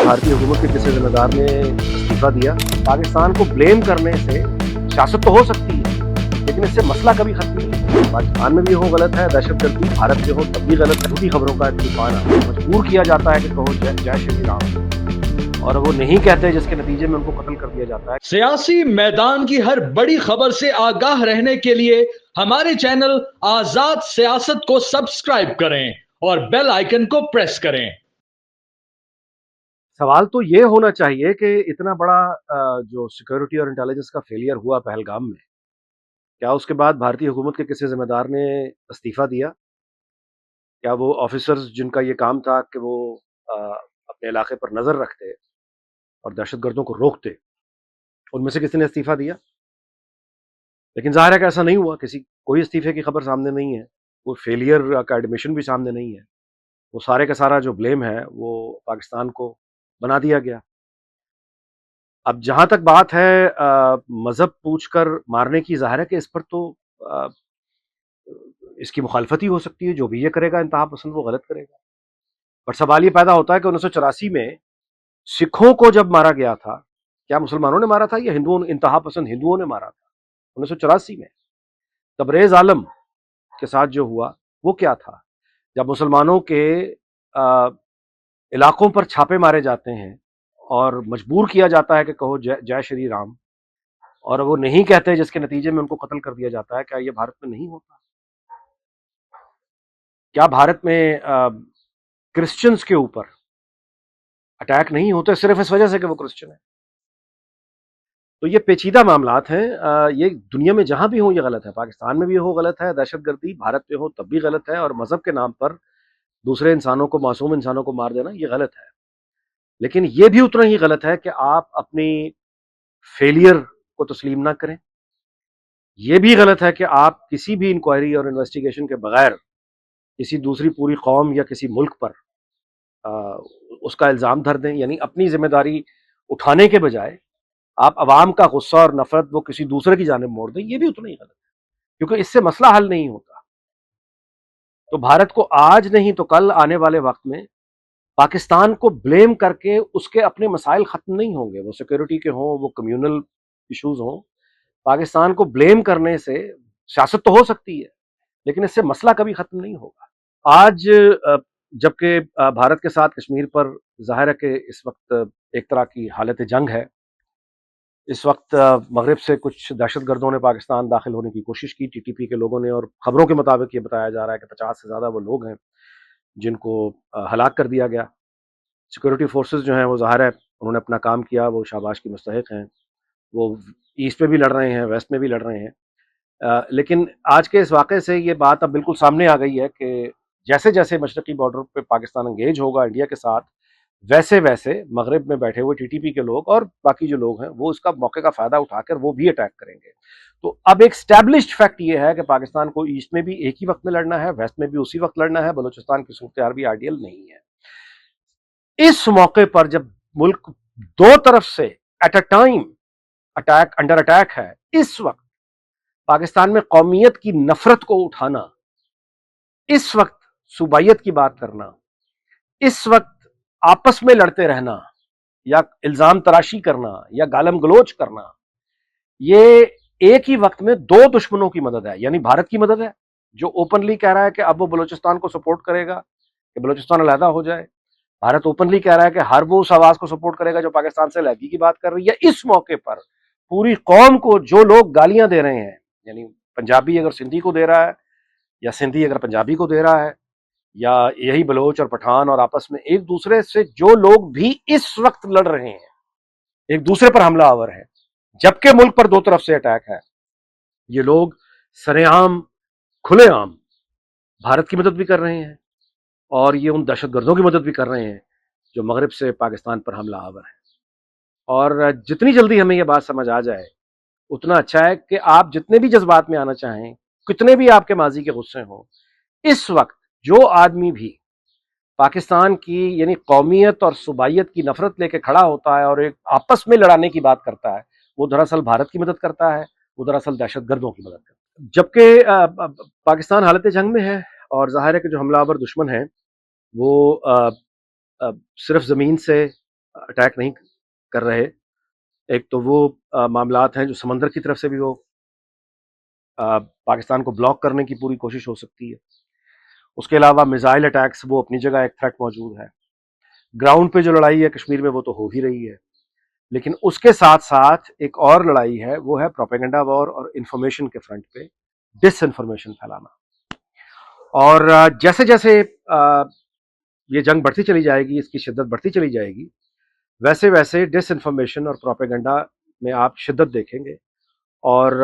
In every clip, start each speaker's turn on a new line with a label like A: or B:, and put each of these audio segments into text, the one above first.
A: भारतीय हुकूमत के किसी जिम्मेदार ने इस्तीफा दिया। पाकिस्तान को ब्लेम करने से सियासत तो हो सकती है, लेकिन इससे मसला कभी खत्म नहीं होगा। पाकिस्तान में भी हो गलत है, दहशतगर्दी भारत में हो तब भी गलत है। झूठी खबरों का तूफान मजबूर किया जाता है कि कहो जय श्री राम, और वो नहीं कहते, जिसके नतीजे में उनको कत्ल कर दिया जाता है।
B: सियासी मैदान की हर बड़ी खबर से आगाह रहने के लिए हमारे चैनल आजाद सियासत को सब्सक्राइब करें और बेल आइकन को प्रेस करें।
A: सवाल तो ये होना चाहिए कि इतना बड़ा जो सिक्योरिटी और इंटेलिजेंस का फेलियर हुआ पहलगाम में, क्या उसके बाद भारतीय हुकूमत के किसी जिम्मेदार ने इस्तीफा दिया? क्या वो ऑफिसर्स जिनका ये काम था कि वो अपने इलाके पर नजर रखते और दहशतगर्दों को रोकते, उनमें से किसी ने इस्तीफा दिया? लेकिन जाहिर है कि ऐसा नहीं हुआ। कोई इस्तीफे की खबर सामने नहीं है, कोई फेलियर का एडमिशन भी सामने नहीं है। वो सारे का सारा जो ब्लेम है वो पाकिस्तान को बना दिया गया। अब जहां तक बात है मजहब पूछकर मारने की, जाहिर है कि इस पर तो आ, इसकी मुखालफत ही हो सकती है। जो भी ये करेगा इंतहा पसंद, वो गलत करेगा। पर सवाल ये पैदा होता है कि 1984 में सिखों को जब मारा गया था, क्या मुसलमानों ने मारा था या हिंदुओं ने, इंतहा पसंद हिंदुओं ने मारा था? 1984 में तबरेज आलम के साथ जो हुआ वो क्या था? जब मुसलमानों के इलाकों पर छापे मारे जाते हैं और मजबूर किया जाता है कि कहो जय श्री राम, और वो नहीं कहते, जिसके नतीजे में उनको कत्ल कर दिया जाता है। क्या ये भारत में नहीं होता? क्या भारत में क्रिश्चियंस के ऊपर अटैक नहीं होते सिर्फ इस वजह से कि वो क्रिश्चियन है? तो ये पेचीदा मामलात हैं। ये दुनिया में जहां भी हो ये गलत है। पाकिस्तान में भी हो गलत है, दहशतगर्दी भारत में हो तब भी गलत है, और मजहब के नाम पर दूसरे इंसानों को, मासूम इंसानों को मार देना ये गलत है। लेकिन ये भी उतना ही गलत है कि आप अपनी फेलियर को तस्लीम ना करें। यह भी गलत है कि आप किसी भी इंक्वायरी और इन्वेस्टिगेशन के बगैर किसी दूसरी पूरी कौम या किसी मुल्क पर उसका इल्ज़ाम धर दें। यानी अपनी जिम्मेदारी उठाने के बजाय आप अवाम का गुस्सा और नफरत वो किसी दूसरे की जानिब मोड़ दें। यह भी उतना ही गलत है, क्योंकि इससे मसला हल नहीं होता। तो भारत को आज नहीं तो कल आने वाले वक्त में पाकिस्तान को ब्लेम करके उसके अपने मसाइल खत्म नहीं होंगे। वो सिक्योरिटी के हों, वो कम्युनल इश्यूज हों। पाकिस्तान को ब्लेम करने से सियासत तो हो सकती है, लेकिन इससे मसला कभी खत्म नहीं होगा। आज जबकि भारत के साथ कश्मीर पर जाहिर है कि इस वक्त एक तरह की हालत जंग है। इस वक्त मगरिब से कुछ दहशतगर्दों ने पाकिस्तान दाखिल होने की कोशिश की, टीटीपी के लोगों ने, और खबरों के मुताबिक ये बताया जा रहा है कि 50 से ज़्यादा वो लोग हैं जिनको हलाक कर दिया गया। सिक्योरिटी फोर्सेस जो हैं वो ज़ाहिर है उन्होंने अपना काम किया, वो शाबाश की मुस्तहिक हैं। वो ईस्ट में भी लड़ रहे हैं, वेस्ट में भी लड़ रहे हैं। लेकिन आज के इस वाक़े से ये बात अब बिल्कुल सामने आ गई है कि जैसे जैसे मशरक़ी बॉर्डर पे पाकिस्तान एंगेज होगा इंडिया के साथ, वैसे वैसे मगरिब में बैठे हुए टीटीपी के लोग और बाकी जो लोग हैं वो इसका मौके का फ़ायदा उठाकर वो भी अटैक करेंगे। तो अब एक स्टैब्लिश्ड फैक्ट ये है कि पाकिस्तान को ईस्ट में भी एक ही वक्त में लड़ना है, वेस्ट में भी उसी वक्त लड़ना है। बलूचिस्तान की सूरत भी आइडियल नहीं है। इस मौके पर जब मुल्क दो तरफ से at a time under attack है, इस वक्त पाकिस्तान में कौमियत की नफरत को उठाना, इस वक्त सूबाइयत की बात करना, इस वक्त आपस में लड़ते रहना या इल्जाम तराशी करना या गालम गलोच करना, ये एक ही वक्त में दो दुश्मनों की मदद है। यानी भारत की मदद है जो ओपनली कह रहा है कि अब वो बलूचिस्तान को सपोर्ट करेगा कि बलूचिस्तान अलहदा हो जाए। भारत ओपनली कह रहा है कि हर वो उस आवाज को सपोर्ट करेगा जो पाकिस्तान से अलहदगी की बात कर रही है। इस मौके पर पूरी कौम को जो लोग गालियां दे रहे हैं, यानी पंजाबी अगर सिंधी को दे रहा है या सिंधी अगर पंजाबी को दे रहा है, या यही बलोच और पठान और आपस में एक दूसरे से जो लोग भी इस वक्त लड़ रहे हैं, एक दूसरे पर हमला आवर है, जबकि मुल्क पर दो तरफ से अटैक है, ये लोग सरेआम खुलेआम भारत की मदद भी कर रहे हैं और ये उन दहशतगर्दों की मदद भी कर रहे हैं जो मगरिब से पाकिस्तान पर हमला आवर है। और जितनी जल्दी हमें यह बात समझ आ जाए उतना अच्छा है कि आप जितने भी जज्बात में आना चाहें, कितने भी आपके माजी के गुस्से हों, इस वक्त जो आदमी भी पाकिस्तान की यानी कौमियत और सूबाइयत की नफरत लेके खड़ा होता है और एक आपस में लड़ाने की बात करता है, वो दरअसल भारत की मदद करता है, वो दरअसल दहशतगर्दों की मदद करता है। जबकि पाकिस्तान हालत जंग में है और जाहिर है कि जो हमलावर दुश्मन है वो सिर्फ जमीन से اٹیک نہیں کر رہے. ایک تو وہ معاملات ہیں جو سمندر کی طرف سے بھی وہ پاکستان کو بلاک کرنے کی پوری کوشش ہو سکتی ہے. اس کے علاوہ میزائل اٹیکس وہ اپنی جگہ ایک تھریٹ موجود ہے. گراؤنڈ پہ جو لڑائی ہے کشمیر میں وہ تو ہو ہی رہی ہے, لیکن اس کے ساتھ ساتھ ایک اور لڑائی ہے, وہ ہے پروپیگنڈا وار اور انفارمیشن کے فرنٹ پہ ڈس انفارمیشن پھیلانا. اور جیسے جیسے یہ جنگ بڑھتی چلی جائے گی, اس کی شدت بڑھتی چلی جائے گی, ویسے ویسے ڈس انفارمیشن اور پروپیگنڈا میں آپ شدت دیکھیں گے, اور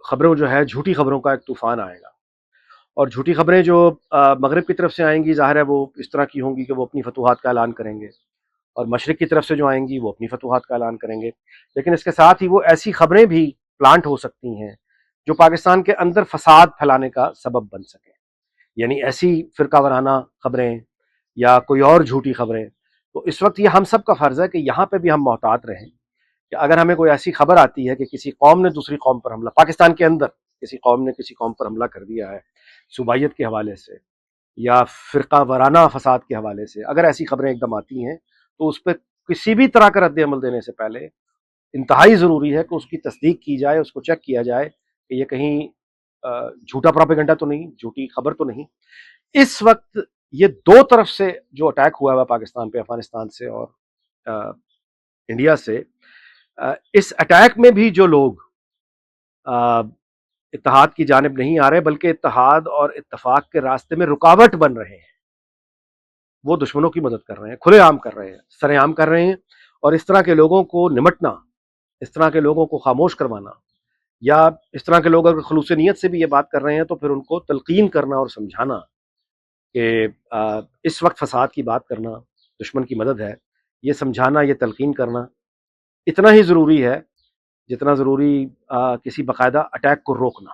A: خبروں جو ہے جھوٹی خبروں کا ایک طوفان آئے گا. اور جھوٹی خبریں جو مغرب کی طرف سے آئیں گی, ظاہر ہے وہ اس طرح کی ہوں گی کہ وہ اپنی فتوحات کا اعلان کریں گے, اور مشرق کی طرف سے جو آئیں گی وہ اپنی فتوحات کا اعلان کریں گے. لیکن اس کے ساتھ ہی وہ ایسی خبریں بھی پلانٹ ہو سکتی ہیں جو پاکستان کے اندر فساد پھیلانے کا سبب بن سکیں, یعنی ایسی فرقہ وارانہ خبریں یا کوئی اور جھوٹی خبریں. تو اس وقت یہ ہم سب کا فرض ہے کہ یہاں پہ بھی ہم محتاط رہیں کہ اگر ہمیں کوئی ایسی خبر آتی ہے کہ کسی قوم نے دوسری قوم پر حملہ, پاکستان کے اندر کسی قوم نے کسی قوم پر حملہ کر دیا ہے صوبائیت کے حوالے سے یا فرقہ وارانہ فساد کے حوالے سے, اگر ایسی خبریں ایک دم آتی ہیں تو اس پہ کسی بھی طرح کا رد عمل دینے سے پہلے انتہائی ضروری ہے کہ اس کی تصدیق کی جائے, اس کو چیک کیا جائے کہ یہ کہیں جھوٹا پروپیگنڈا تو نہیں, جھوٹی خبر تو نہیں. اس وقت یہ دو طرف سے جو اٹیک ہوا ہے پاکستان پہ, افغانستان سے اور انڈیا سے, اس اٹیک میں بھی جو لوگ اتحاد کی جانب نہیں آ رہے بلکہ اتحاد اور اتفاق کے راستے میں رکاوٹ بن رہے ہیں, وہ دشمنوں کی مدد کر رہے ہیں, کھلے عام کر رہے ہیں, سرے عام کر رہے ہیں. اور اس طرح کے لوگوں کو نمٹنا, اس طرح کے لوگوں کو خاموش کروانا, یا اس طرح کے لوگ اگر خلوص نیت سے بھی یہ بات کر رہے ہیں تو پھر ان کو تلقین کرنا اور سمجھانا کہ اس وقت فساد کی بات کرنا دشمن کی مدد ہے, یہ سمجھانا, یہ تلقین کرنا اتنا ہی ضروری ہے جتنا ضروری کسی باقاعدہ اٹیک کو روکنا.